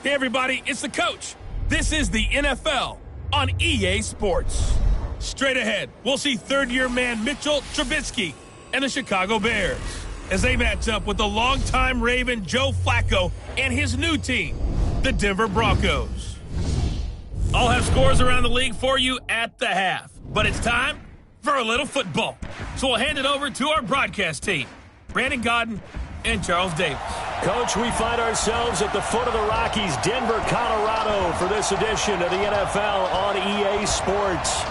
Hey, everybody, it's the coach. This is the NFL on EA Sports. Straight ahead, we'll see third-year man Mitchell Trubisky and the Chicago Bears as they match up with the longtime Raven Joe Flacco and his new team, the Denver Broncos. I'll have scores around the league for you at the half, but it's time for a little football. So we'll hand it over to our broadcast team, Brandon Godden and Charles Davis. Coach, we find ourselves at the foot of the Rockies, Denver, Colorado, for this edition of the NFL on EA Sports.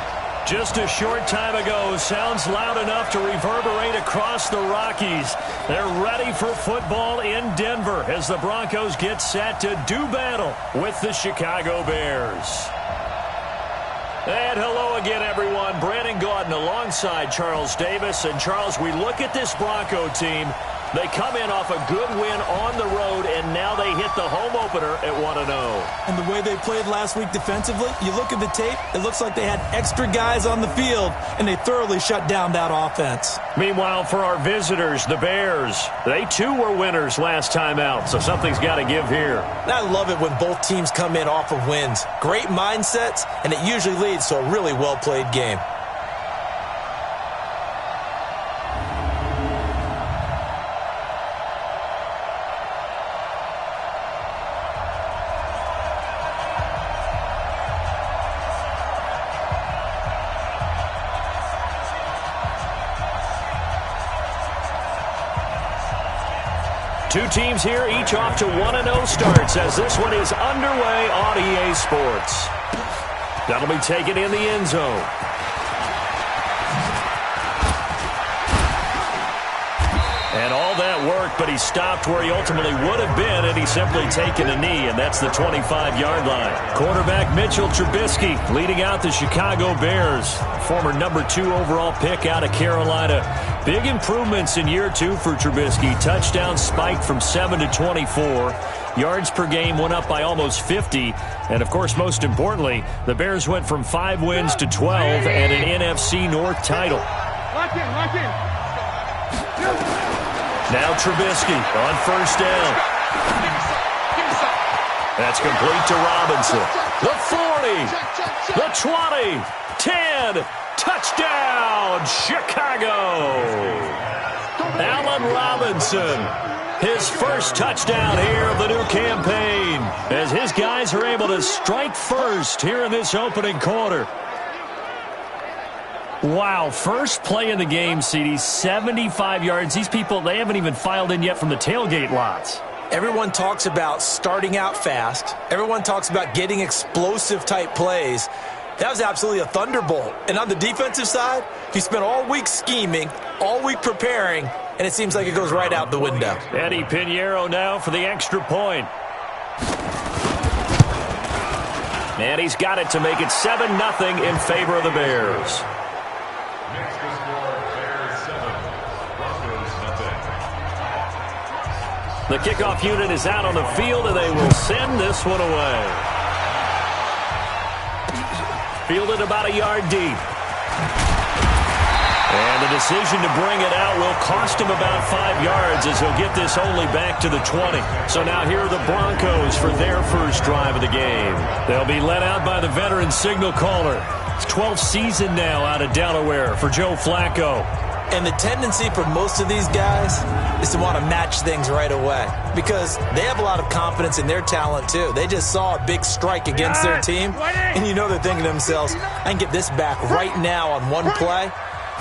Just a short time ago, sounds loud enough to reverberate across the Rockies. They're ready for football in Denver as the Broncos get set to do battle with the Chicago Bears. And hello again, everyone. Brandon Gaudin alongside Charles Davis. And Charles, we look at this Bronco team. They come in off a good win on the road, and now they hit the home opener at 1-0. And the way they played last week defensively, you look at the tape, it looks like they had extra guys on the field, and they thoroughly shut down that offense. Meanwhile, for our visitors, the Bears, they too were winners last time out, so something's got to give here. And I love it when both teams come in off of wins. Great mindsets, and it usually leads to a really well-played game. Two teams here, each off to 1-0 starts as this one is underway on EA Sports. That'll be taken in the end zone. And all that worked, but he stopped where he ultimately would have been had he simply taken a knee, and that's the 25-yard line. Quarterback Mitchell Trubisky leading out the Chicago Bears, former number 2 overall pick out of Carolina. Big improvements in year 2 for Trubisky. Touchdown spiked from 7 to 24. Yards per game went up by almost 50. And, of course, most importantly, the Bears went from 5 wins to 12 and an NFC North title. Lock in. Now Trubisky on first down. That's complete to Robinson. The 40, the 20, 10, touchdown, Chicago. Allen Robinson, his first touchdown here of the new campaign, as his guys are able to strike first here in this opening quarter. Wow, first play in the game, CD, 75 yards. These people, they haven't even filed in yet from the tailgate lots. Everyone talks about starting out fast. Everyone talks about getting explosive-type plays. That was absolutely a thunderbolt. And on the defensive side, he spent all week scheming, all week preparing, and it seems like it goes right out the window. Eddie Pinheiro now for the extra point. And he's got it to make it 7-0 in favor of the Bears. The kickoff unit is out on the field, and they will send this one away. Fielded about a yard deep. And the decision to bring it out will cost him about 5 yards as he'll get this only back to the 20. So now here are the Broncos for their first drive of the game. They'll be led out by the veteran signal caller. It's 12th season now out of Delaware for Joe Flacco. And the tendency for most of these guys is to want to match things right away because they have a lot of confidence in their talent too. They just saw a big strike against their team, and you know they're thinking to themselves, I can get this back right now on one play.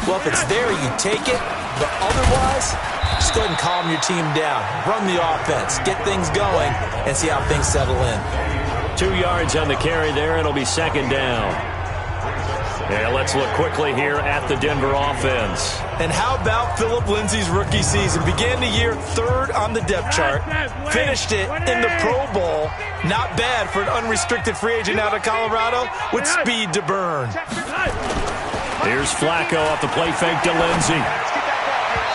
Well, if it's there, you take it, but otherwise, just go ahead and calm your team down. Run the offense, get things going, and see how things settle in. 2 yards on the carry there. It'll be second down. Yeah, let's look quickly here at the Denver offense. And how about Phillip Lindsay's rookie season? Began the year 3rd on the depth chart. Finished it in the Pro Bowl. Not bad for an unrestricted free agent out of Colorado with speed to burn. Here's Flacco off the play fake to Lindsay.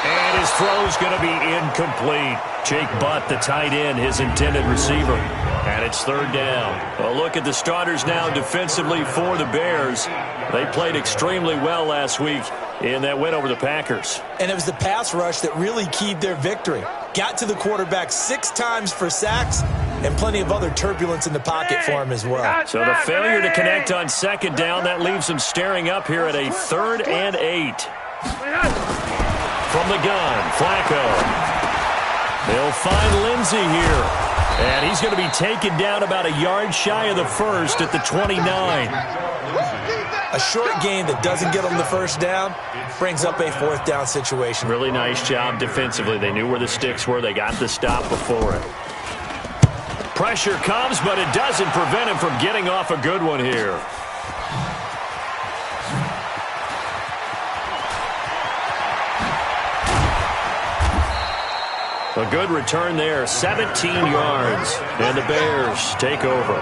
And his throw's going to be incomplete. Jake Butt, the tight end, his intended receiver. And it's third down. Well, look at the starters now defensively for the Bears. They played extremely well last week in that win over the Packers. And it was the pass rush that really keyed their victory. Got to the quarterback 6 times for sacks, and plenty of other turbulence in the pocket for him as well. So the failure to connect on second down, that leaves him staring up here at a 3rd and 8. From the gun, Flacco. They'll find Lindsey here. And he's going to be taken down about a yard shy of the first at the 29. A short gain that doesn't get them the first down brings up a 4th down situation. Really nice job defensively. They knew where the sticks were. They got the stop before it. Pressure comes, but it doesn't prevent him from getting off a good one here. A good return there, 17 yards, and the Bears take over.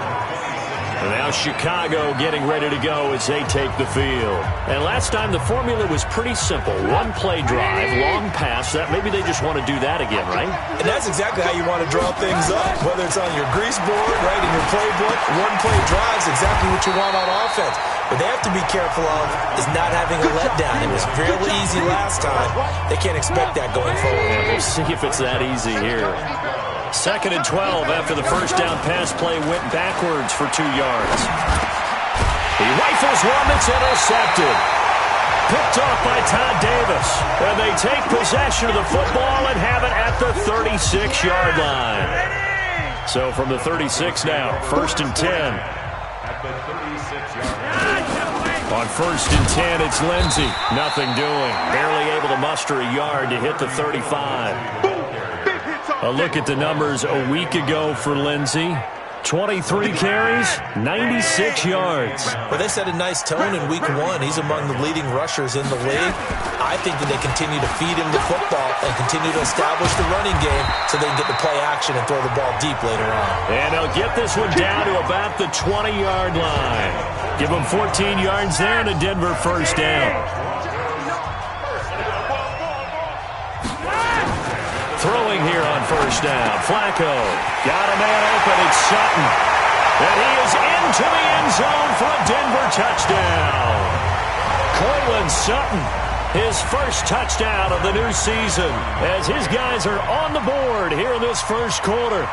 And now Chicago getting ready to go as they take the field. And last time the formula was pretty simple. 1-play drive, long pass. That maybe they just want to do that again, right? And that's exactly how you want to draw things up. Whether it's on your grease board, right, in your playbook, 1-play drive is exactly what you want on offense. What they have to be careful of is not having a letdown. It was real easy last time. They can't expect that going forward. Yeah, we'll see if it's that easy here. 2nd and 12 after the first down pass play went backwards for 2 yards. He rifles one that's intercepted. Picked off by Todd Davis. And they take possession of the football and have it at the 36-yard line. So from the 36 now, 1st and 10. On 1st and 10, it's Lindsey. Nothing doing. Barely able to muster a yard to hit the 35. A look at the numbers a week ago for Lindsey. 23 carries, 96 yards. Well, they set a nice tone in week 1. He's among the leading rushers in the league. I think that they continue to feed him the football and continue to establish the running game so they can get the play action and throw the ball deep later on. And they'll get this one down to about the 20-yard line. Give them 14 yards there and a Denver first down. Throwing here on first down. Flacco got a man open. It's Sutton. And he is into the end zone for a Denver touchdown. Cortland Sutton, his first touchdown of the new season as his guys are on the board here in this first quarter.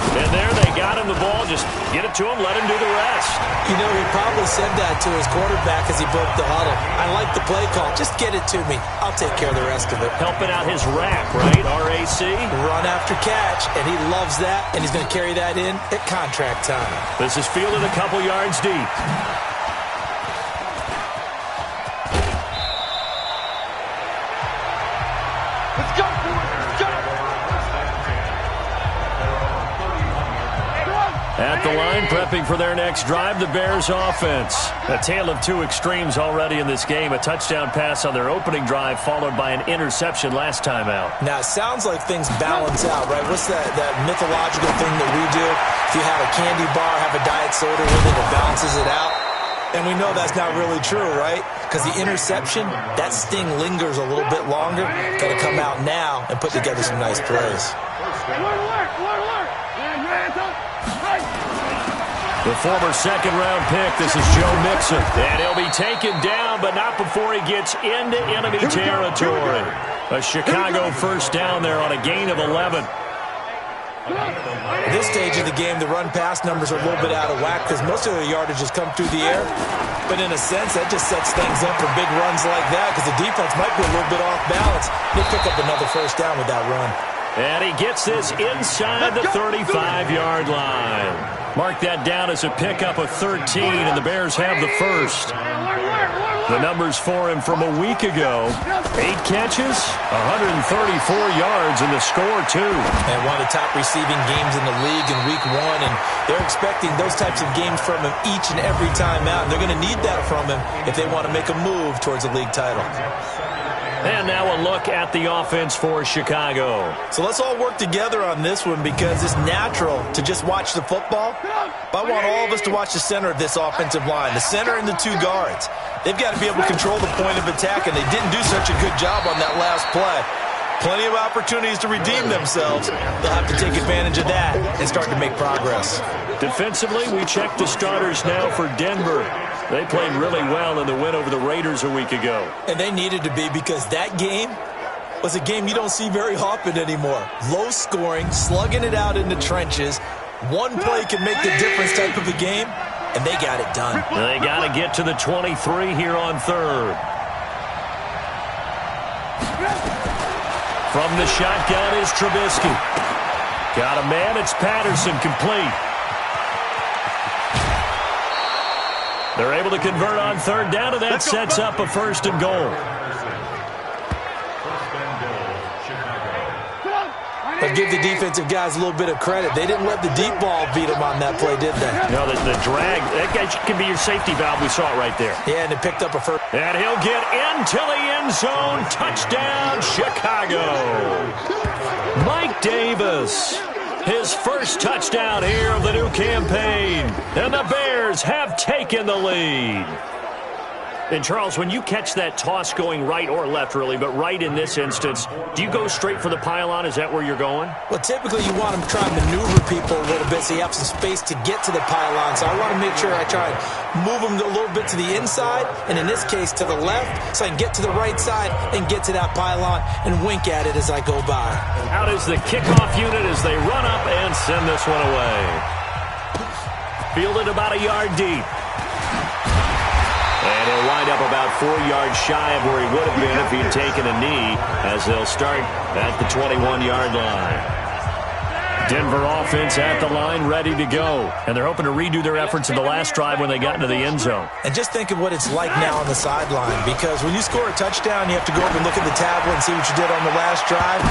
And there they got him the ball. Just get it to him, let him do the rest. You know, he probably said that to his quarterback as he broke the huddle. I like the play call. Just get it to me. I'll take care of the rest of it. Helping out his rack, right? RAC. Run after catch, and he loves that, and he's going to carry that in at contract time. This is fielded a couple yards deep. Let's go. Let's go. At the line, prepping for their next drive, the Bears offense. A tale of two extremes already in this game. A touchdown pass on their opening drive, followed by an interception last time out. Now, it sounds like things balance out, right? What's that mythological thing that we do? If you have a candy bar, have a diet soda with it, it balances it out. And we know that's not really true, right? Because the interception, that sting lingers a little bit longer. Got to come out now and put together some nice plays. The former second-round pick, this is Joe Mixon. And he'll be taken down, but not before he gets into enemy territory. A Chicago first down there on a gain of 11. At this stage of the game, the run-pass numbers are a little bit out of whack because most of the yardage has come through the air. But in a sense, that just sets things up for big runs like that because the defense might be a little bit off balance. They'll pick up another first down with that run. And he gets this inside the 35-yard line. Mark that down as a pickup of 13, and the Bears have the first. The numbers for him from a week ago. 8 catches, 134 yards, and the score, too. And one of the top receiving games in the league in week 1, and they're expecting those types of games from him each and every time out. And they're going to need that from him if they want to make a move towards a league title. And now a look at the offense for Chicago. So let's all work together on this one because it's natural to just watch the football. But I want all of us to watch the center of this offensive line, the center and the 2 guards. They've got to be able to control the point of attack, and they didn't do such a good job on that last play. Plenty of opportunities to redeem themselves. They'll have to take advantage of that and start to make progress. Defensively, we check the starters now for Denver. They played really well in the win over the Raiders a week ago. And they needed to be because that game was a game you don't see very often anymore. Low scoring, slugging it out in the trenches, One play can make the difference type of a game, and they got it done. They got to get to the 23 here on third. From the shotgun is Trubisky. Got a man, it's Patterson, complete. They're able to convert on third down, and that sets up a 1st and goal. But give the defensive guys a little bit of credit. They didn't let the deep ball beat them on that play, did they? No, the drag, that guy can be your safety valve. We saw it right there. Yeah, and it picked up a first. And he'll get into the end zone. Touchdown, Chicago. Mike Davis, his first touchdown here of the new campaign. And the Bears have taken the lead. And, Charles, when you catch that toss going right or left, really, but right in this instance, do you go straight for the pylon? Is that where you're going? Well, typically you want to try and maneuver people a little bit so you have some space to get to the pylon. So I want to make sure I try and move them a little bit to the inside, and in this case to the left, so I can get to the right side and get to that pylon and wink at it as I go by. Out is the kickoff unit as they run up and send this one away. Fielded about a yard deep. And he'll wind up about 4 yards shy of where he would have been if he'd taken a knee, as they'll start at the 21-yard line. Denver offense at the line, ready to go. And they're hoping to redo their efforts in the last drive when they got into the end zone. And just think of what it's like now on the sideline, because when you score a touchdown, you have to go up and look at the tablet and see what you did on the last drive.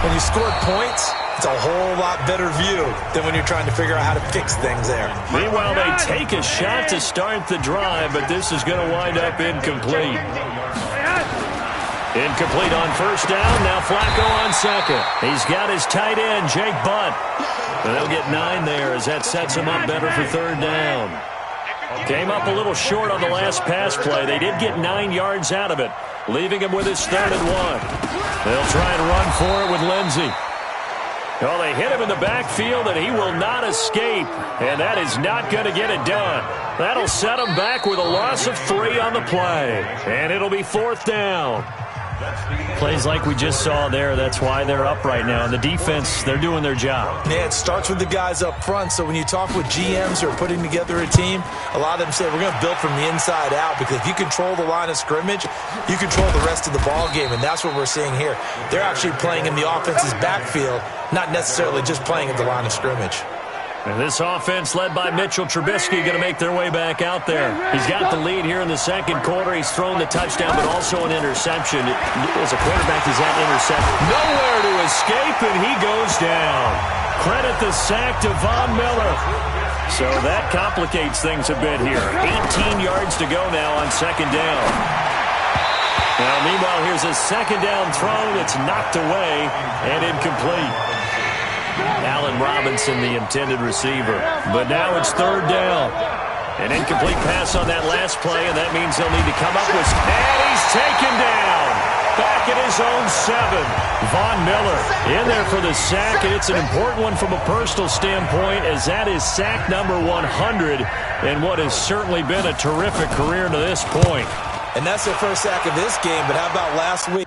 When you scored points, it's a whole lot better view than when you're trying to figure out how to fix things there. Meanwhile, they take a shot to start the drive, but this is going to wind up incomplete. Incomplete on first down. Now Flacco on second. He's got his tight end, Jake Butt. And they'll get 9 there as that sets him up better for third down. Came up a little short on the last pass play. They did get 9 yards out of it, leaving him with his 3rd and 1. They'll try and run for it with Lindsey. Oh, they hit him in the backfield, and he will not escape. And that is not going to get it done. That'll set him back with a loss of 3 on the play. And it'll be 4th down. Plays like we just saw there, that's why they're up right now. And the defense, they're doing their job. Yeah, it starts with the guys up front. So when you talk with GMs who are putting together a team, a lot of them say we're going to build from the inside out, because if you control the line of scrimmage, you control the rest of the ball game, and that's what we're seeing here. They're actually playing in the offense's backfield, not necessarily just playing at the line of scrimmage. And this offense led by Mitchell Trubisky going to make their way back out there. He's got the lead here in the second quarter. He's thrown the touchdown, but also an interception. As a quarterback, he's had interception. Nowhere to escape, and he goes down. Credit the sack to Von Miller. So that complicates things a bit here. 18 yards to go now on second down. Now, meanwhile, here's a second down throw that's knocked away and incomplete. Allen Robinson, the intended receiver. But now it's third down. An incomplete pass on that last play, and that means they'll need to come up with... And he's taken down. Back at his own 7. Von Miller in there for the sack, and it's an important one from a personal standpoint, as that is sack number 100 in what has certainly been a terrific career to this point. And that's their first sack of this game, but how about last week?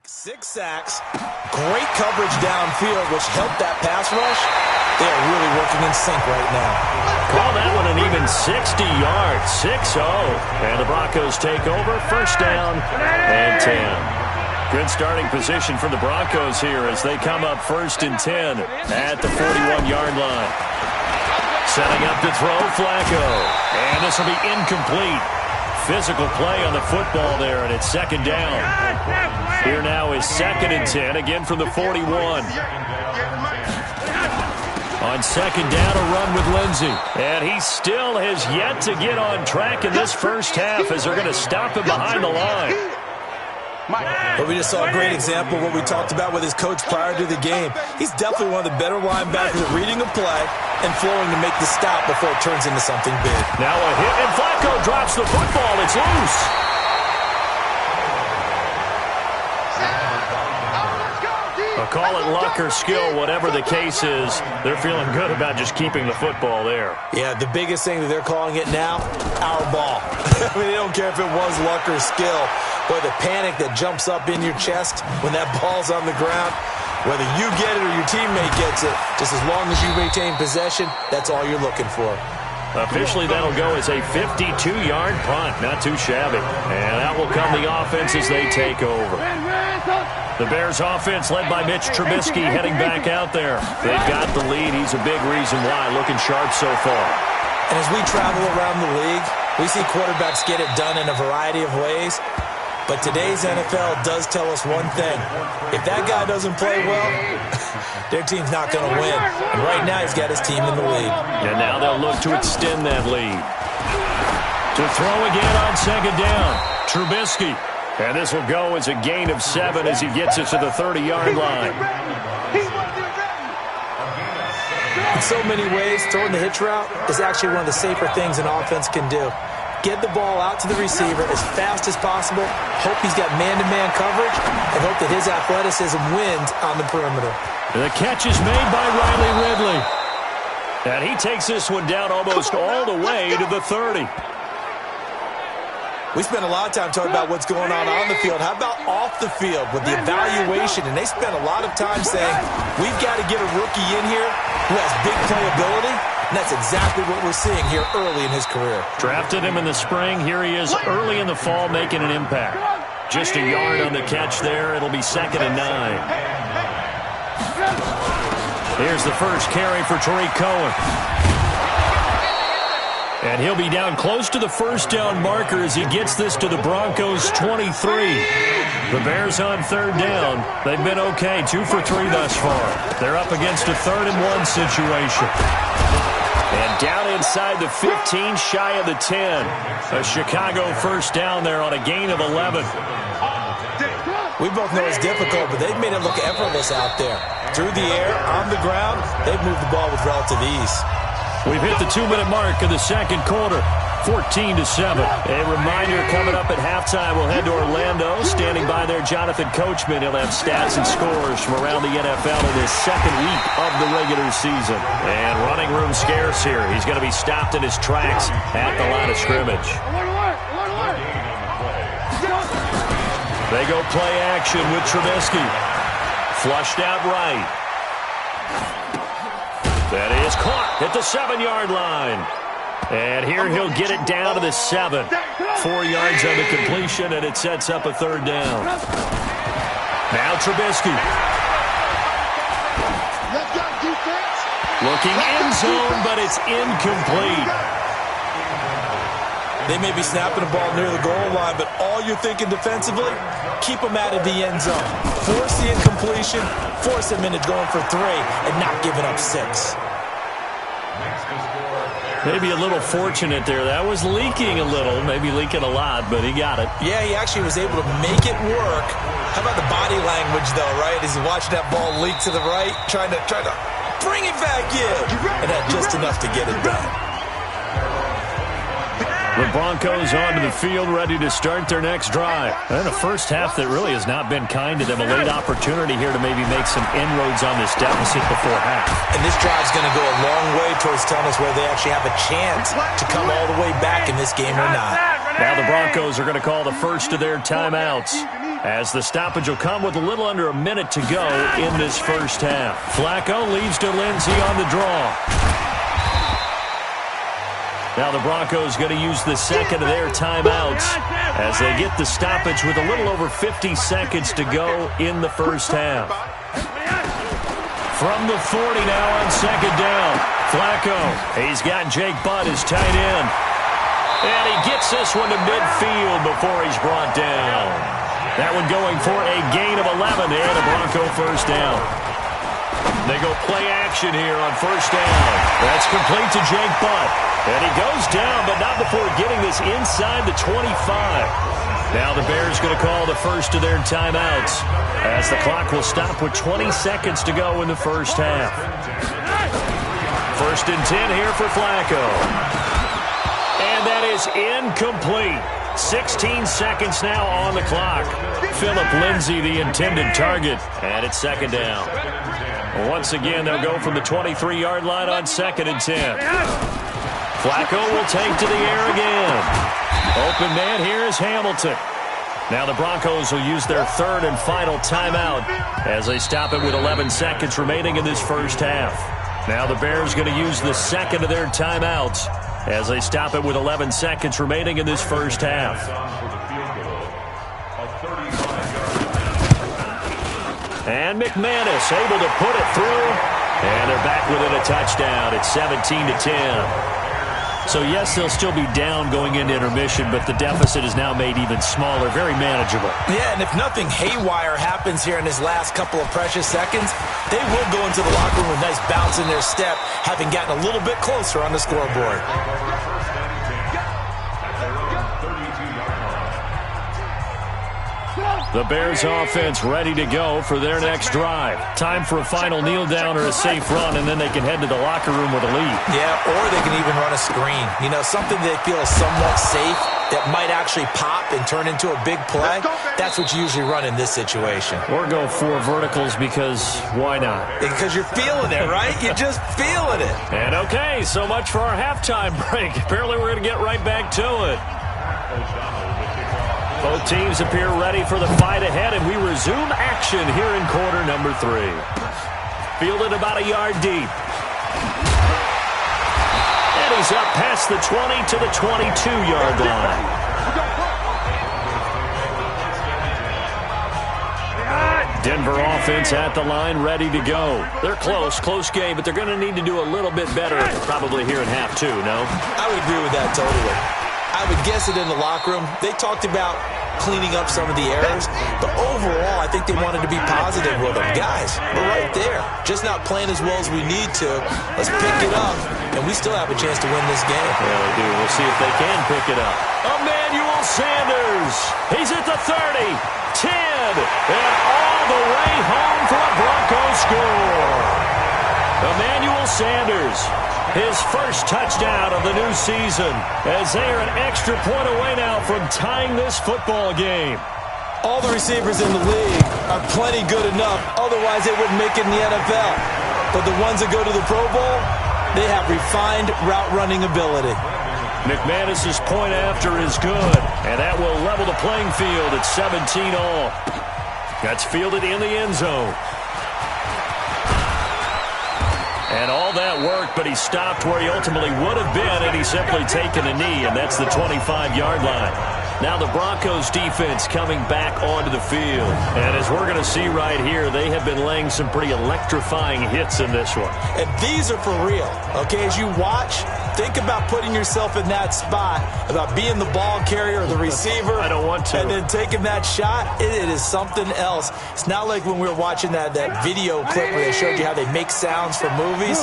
6 sacks, great coverage downfield, which helped that pass rush. They are really working in sync right now. Call that one an even 60 yards, 6-0. And the Broncos take over, first down and 10. Good starting position for the Broncos here as they come up 1st and 10 at the 41-yard line. Setting up to throw, Flacco. And this will be incomplete. Physical play on the football there, and it's second down. Here now is 2nd and 10, again from the 41. On second down, a run with Lindsey. And he still has yet to get on track in this first half as they're going to stop him behind the line. But we just saw a great example of what we talked about with his coach prior to the game. He's definitely one of the better linebackers at reading a play and flowing to make the stop before it turns into something big. Now a hit, and Flacco drops the football. It's loose. A Call it luck or skill, whatever the case is, they're feeling good about just keeping the football there. Yeah, the biggest thing that they're calling it now, our ball. I mean, they don't care if it was luck or skill. Boy, the panic that jumps up in your chest when that ball's on the ground, whether you get it or your teammate gets it, just as long as you retain possession, that's all you're looking for. Officially, that'll go as a 52-yard punt. Not too shabby. And out will come the offense as they take over. The Bears offense led by Mitch Trubisky heading back out there. They've got the lead. He's a big reason why. Looking sharp so far. And as we travel around the league, we see quarterbacks get it done in a variety of ways. But today's NFL does tell us one thing. If that guy doesn't play well, their team's not going to win. And right now, he's got his team in the lead. And now they'll look to extend that lead. To throw again on second down. Trubisky. And this will go as a gain of 7 as he gets it to the 30-yard line. In so many ways, throwing the hitch route is actually one of the safer things an offense can do. Get the ball out to the receiver as fast as possible, hope he's got man-to-man coverage, and hope that his athleticism wins on the perimeter. The catch is made by Riley Ridley. And he takes this one down almost all the way to the 30. We spent a lot of time talking about what's going on the field. How about off the field with the evaluation? And they spent a lot of time saying, we've got to get a rookie in here who has big playability. And that's exactly what we're seeing here early in his career. Drafted him in the spring. Here he is early in the fall making an impact. Just a yard on the catch there. It'll be 2nd and 9. Here's the first carry for Tariq Cohen. And he'll be down close to the first down marker as he gets this to the Broncos' 23. The Bears on 3rd down. They've been okay, 2 for 3 thus far. They're up against a 3rd and 1 situation. And down inside the 15, shy of the 10. A Chicago first down there on a gain of 11. We both know it's difficult, but they've made it look effortless out there. Through the air, on the ground, they've moved the ball with relative ease. We've hit the 2-minute mark of the second quarter, 14-7. A reminder coming up at halftime, we'll head to Orlando. Standing by there, Jonathan Coachman. He'll have stats and scores from around the NFL in his second week of the regular season. And running room scarce here. He's going to be stopped in his tracks at the line of scrimmage. They go play action with Trubisky. Flushed out right. That is caught at the 7-yard line. And here he'll get it down to the 7. 4 yards on the completion, and it sets up a 3rd down. Now Trubisky. Looking end zone, but it's incomplete. They may be snapping the ball near the goal line, but all you're thinking defensively, keep them out of the end zone. Force the incompletion, force them into going for 3, and not giving up 6. Maybe a little fortunate there. That was leaking a little, maybe leaking a lot, but he got it. Yeah, he actually was able to make it work. How about the body language, though, right? As he watched that ball leak to the right, trying to bring it back in, and had just enough to get it done. The Broncos onto the field, ready to start their next drive. And a first half that really has not been kind to them. A late opportunity here to maybe make some inroads on this deficit before half. And this drive's going to go a long way towards telling us whether they actually have a chance to come all the way back in this game or not. Now the Broncos are going to call the first of their timeouts, as the stoppage will come with a little under a minute to go in this first half. Flacco leads to Lindsey on the draw. Now the Broncos going to use the second of their timeouts as they get the stoppage with a little over 50 seconds to go in the first half. From the 40 now on second down. Flacco, he's got Jake Butt, his tight end. And he gets this one to midfield before he's brought down. That one going for a gain of 11 and a Bronco first down. They go play action here on first down. That's complete to Jake Butt. And he goes down, but not before getting this inside the 25. Now the Bears going to call the first of their timeouts, as the clock will stop with 20 seconds to go in the first half. 1st and 10 here for Flacco. And that is incomplete. 16 seconds now on the clock. Phillip Lindsay, the intended target, and it's second down. Once again, they'll go from the 23-yard line on 2nd and 10. Flacco will take to the air again. Open man here is Hamilton. Now the Broncos will use their 3rd and final timeout as they stop it with 11 seconds remaining in this first half. Now the Bears going to use the 2nd of their timeouts as they stop it with 11 seconds remaining in this first half. And McManus able to put it through. And they're back within a touchdown. It's 17-10. So, yes, they'll still be down going into intermission, but the deficit is now made even smaller, very manageable. Yeah, and if nothing haywire happens here in his last couple of precious seconds, they will go into the locker room with a nice bounce in their step, having gotten a little bit closer on the scoreboard. The Bears offense ready to go for their next drive. Time for a final kneel down or a safe run, and then they can head to the locker room with a lead. Yeah, or they can even run a screen. You know, something they feel is somewhat safe that might actually pop and turn into a big play. That's what you usually run in this situation. Or go 4 verticals because why not? Because you're feeling it, right? You're just feeling it. And okay, so much for our halftime break. Apparently we're going to get right back to it. Both teams appear ready for the fight ahead, and we resume action here in quarter number 3. Fielded about a yard deep. And he's up past the 20 to the 22-yard line. Denver offense at the line, ready to go. They're close game, but they're going to need to do a little bit better probably here in half 2, no? I would agree with that totally. I would guess it in the locker room. They talked about cleaning up some of the errors, but overall, I think they wanted to be positive with them. Guys, we're right there. Just not playing as well as we need to. Let's pick it up, and we still have a chance to win this game. Yeah, they do. We'll see if they can pick it up. Emmanuel Sanders. He's at the 30, 10, and all the way home for a Broncos score. Emmanuel Sanders. His first touchdown of the new season as they are an extra point away now from tying this football game. All the receivers in the league are plenty good enough. Otherwise, they wouldn't make it in the NFL. But the ones that go to the Pro Bowl, they have refined route running ability. McManus's point after is good, and that will level the playing field at 17 all. That's fielded in the end zone. And all that worked, but he stopped where he ultimately would have been, and he's simply taken a knee, and that's the 25-yard line. Now the Broncos defense coming back onto the field. And as we're going to see right here, they have been laying some pretty electrifying hits in this one. And these are for real, okay? As you watch, think about putting yourself in that spot, about being the ball carrier or the receiver. I don't want to. And then taking that shot, it is something else. It's not like when we were watching that video clip where they showed you how they make sounds for movies.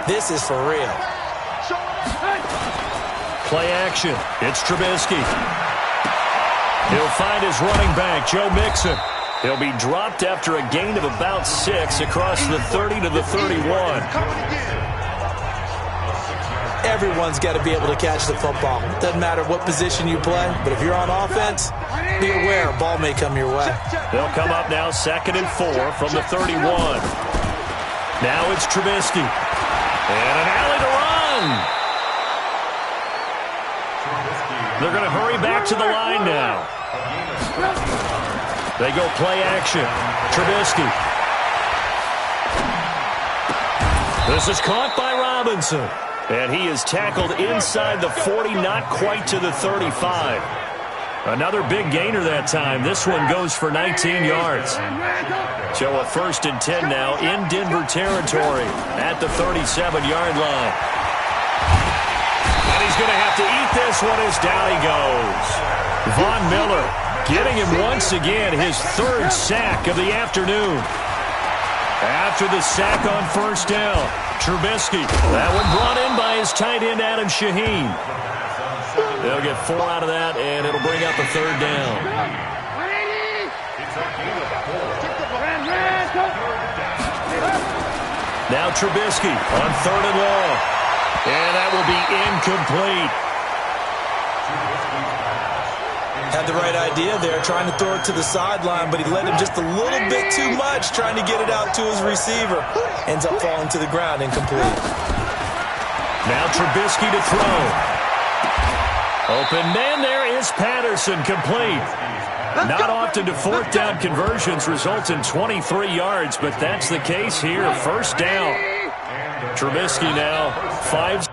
This is for real. Play action. It's Trubisky. He'll find his running back, Joe Mixon. He'll be dropped after a gain of about 6 across the 30 to the 31. Everyone's got to be able to catch the football. Doesn't matter what position you play, but if you're on offense, be aware a ball may come your way. They'll come up now 2nd and 4 from the 31. Now it's Trubisky. And an alley to run. They're going to hurry back to the line now. They go play action. Trubisky. This is caught by Robinson. And he is tackled inside the 40, not quite to the 35. Another big gainer that time. This one goes for 19 yards. So a 1st and 10 now in Denver territory at the 37-yard line. And he's going to have to eat this one as down he goes. Von Miller getting him once again his 3rd sack of the afternoon. After the sack on 1st down, Trubisky. That one brought in by his tight end, Adam Shaheen. They'll get 4 out of that, and it'll bring up a 3rd down. Now Trubisky on 3rd and long. And that will be incomplete. Had the right idea there, trying to throw it to the sideline, but he led him just a little bit too much, trying to get it out to his receiver. Ends up falling to the ground, incomplete. Now Trubisky to throw. Open man there is Patterson, complete. Not often do fourth down conversions result in 23 yards, but that's the case here. First down. Trubisky now 5.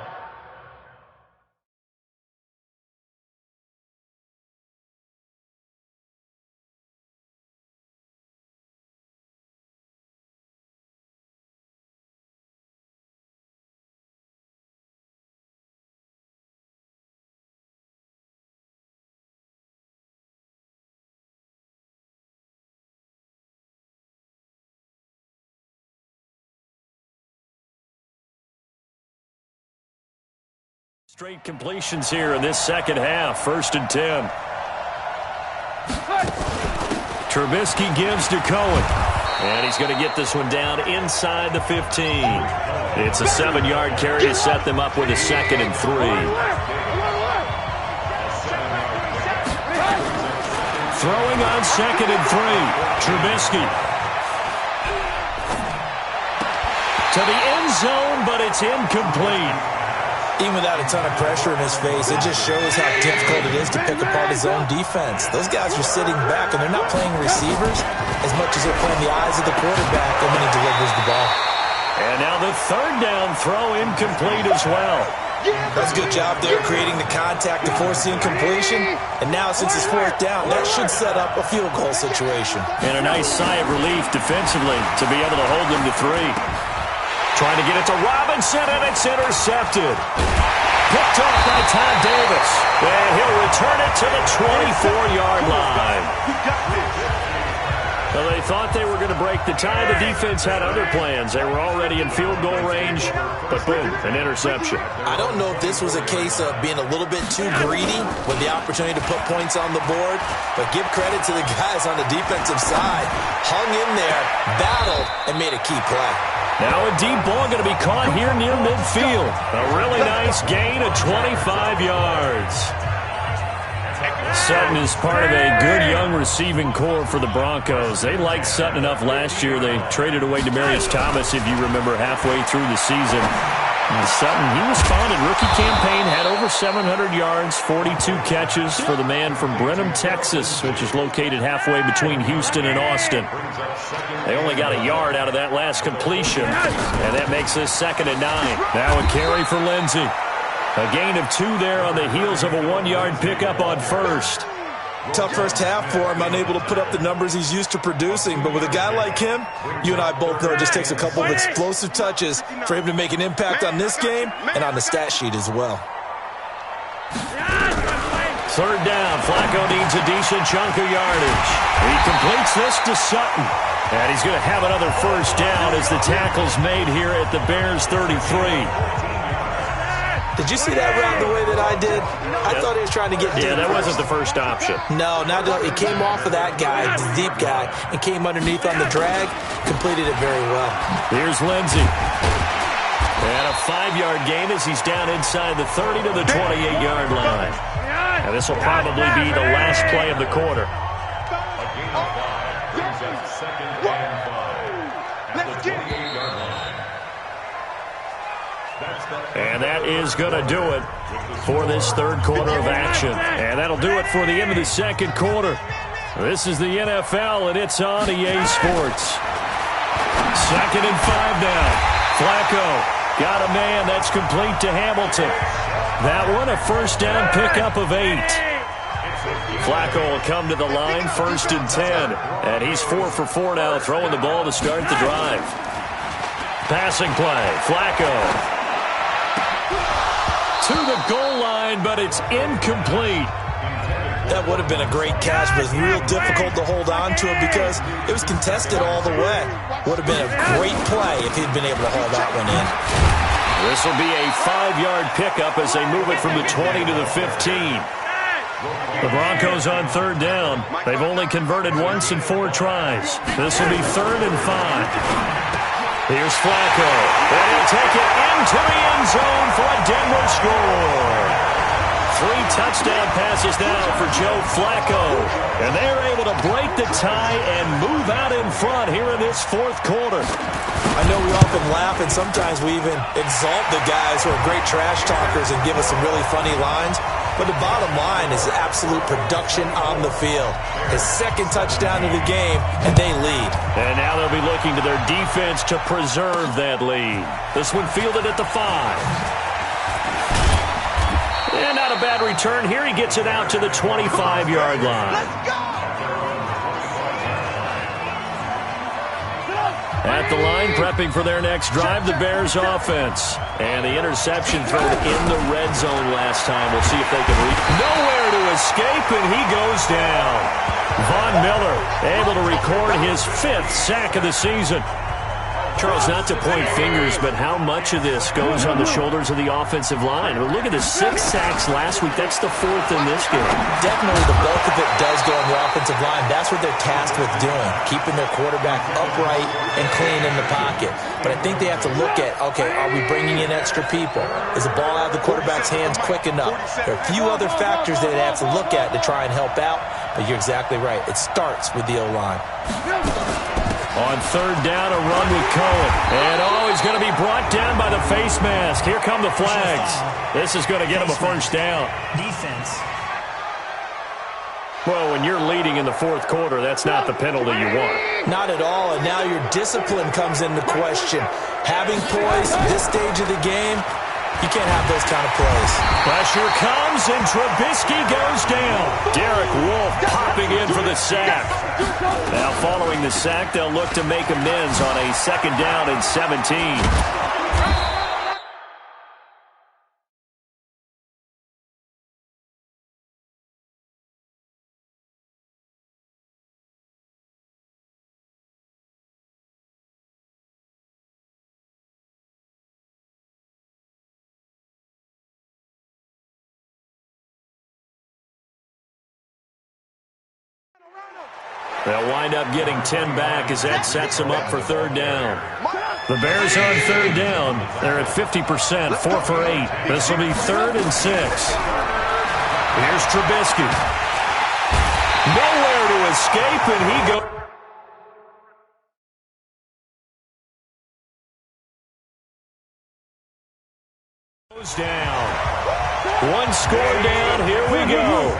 Straight completions here in this second half. 1st and 10. Trubisky gives to Cohen. And he's going to get this one down inside the 15. It's a 7-yard carry to set them up with a 2nd and 3. Throwing on 2nd and 3. Trubisky. To the end zone, but it's incomplete. Even without a ton of pressure in his face, it just shows how difficult it is to pick apart his own defense. Those guys are sitting back, and they're not playing receivers as much as they're playing the eyes of the quarterback when he delivers the ball. And now the 3rd down throw incomplete as well. That's a good job there creating the contact to force the incompletion. And now since it's 4th down, that should set up a field goal situation. And a nice sigh of relief defensively to be able to hold them to 3. Trying to get it to Robinson, and it's intercepted. Picked off by Todd Davis. And he'll return it to the 24-yard line. Well, they thought they were going to break the tie. The defense had other plans. They were already in field goal range, but boom, an interception. I don't know if this was a case of being a little bit too greedy with the opportunity to put points on the board, but give credit to the guys on the defensive side. Hung in there, battled, and made a key play. Now a deep ball going to be caught here near midfield. A really nice gain of 25 yards. Sutton is part of a good young receiving core for the Broncos. They liked Sutton enough last year. They traded away Demaryius Thomas, if you remember, halfway through the season. And Sutton, he responded. Rookie campaign, had over 700 yards, 42 catches for the man from Brenham, Texas, which is located halfway between Houston and Austin. They only got a yard out of that last completion, and that makes this 2nd and 9. Now a carry for Lindsey. A gain of 2 there on the heels of a 1-yard pickup on 1st. Tough first half for him, unable to put up the numbers he's used to producing. But with a guy like him, you and I both know it just takes a couple of explosive touches for him to make an impact on this game and on the stat sheet as well. 3rd down. Flacco needs a decent chunk of yardage. He completes this to Sutton. And he's going to have another 1st down as the tackle's made here at the Bears' 33. Did you see that route the way that I did? I thought he was trying to get deep. Yeah, that wasn't the first option. No, not it came off of that guy, the deep guy, and came underneath on the drag. Completed it very well. Here's Lindsey. And a 5-yard gain as he's down inside the 30 to the 28-yard line. And this will probably be the last play of the quarter. And that is going to do it for this 3rd quarter of action. And that'll do it for the end of the 2nd quarter. This is the NFL, and it's on EA Sports. 2nd and 5 now. Flacco got a man that's complete to Hamilton. That one a 1st down pickup of 8. Flacco will come to the line, 1st and 10. And he's 4 for 4 now, throwing the ball to start the drive. Passing play, Flacco to the goal line, but it's incomplete. That would have been a great catch, but it's real difficult to hold on to it because it was contested all the way. Would have been a great play if he'd been able to haul that one in. This will be a 5-yard pickup as they move it from the 20 to the 15. The Broncos on 3rd down. They've only converted once in 4 tries. This will be 3rd and 5. Here's Flacco, and he'll take it into the end zone for a Denver score. 3 touchdown passes now for Joe Flacco. And they're able to break the tie and move out in front here in this fourth quarter. I know we often laugh, and sometimes we even exalt the guys who are great trash talkers and give us some really funny lines. But the bottom line is absolute production on the field. His second touchdown of the game, and they lead. And now they'll be looking to their defense to preserve that lead. This one fielded at the 5. And not a bad return here. He gets it out to the 25-yard line. Let's go! At the line, prepping for their next drive, the Bears offense. And the interception thrown in the red zone last time. We'll see if they can reach. Nowhere to escape, and he goes down. Von Miller able to record his 5th sack of the season. Charles, not to point fingers, but how much of this goes on the shoulders of the offensive line? Well, look at the 6 sacks last week. That's the 4th in this game. Definitely the bulk of it does go on the offensive line. That's what they're tasked with doing, keeping their quarterback upright and clean in the pocket. But I think they have to look at, okay, are we bringing in extra people? Is the ball out of the quarterback's hands quick enough? There are a few other factors that they have to look at to try and help out, but you're exactly right. It starts with the O-line. On third down, a run with Cohen. And, he's going to be brought down by the face mask. Here come the flags. This is going to get him a first down. Defense. Well, when you're leading in the fourth quarter, that's not the penalty you want. Not at all, and now your discipline comes into question. Having poise at this stage of the game, you can't have those kind of plays. Pressure comes, and Trubisky goes down. Derek Wolfe popping in for the sack. Now, following the sack, they'll look to make amends on a 2nd down and 17. They'll wind up getting 10 back as that sets them up for 3rd down. The Bears on 3rd down. They're at 50%, 4 for 8. This will be 3rd and 6. Here's Trubisky. Nowhere to escape, and he goes down. 1 score down. Here we go.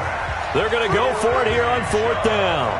They're going to go for it here on 4th down.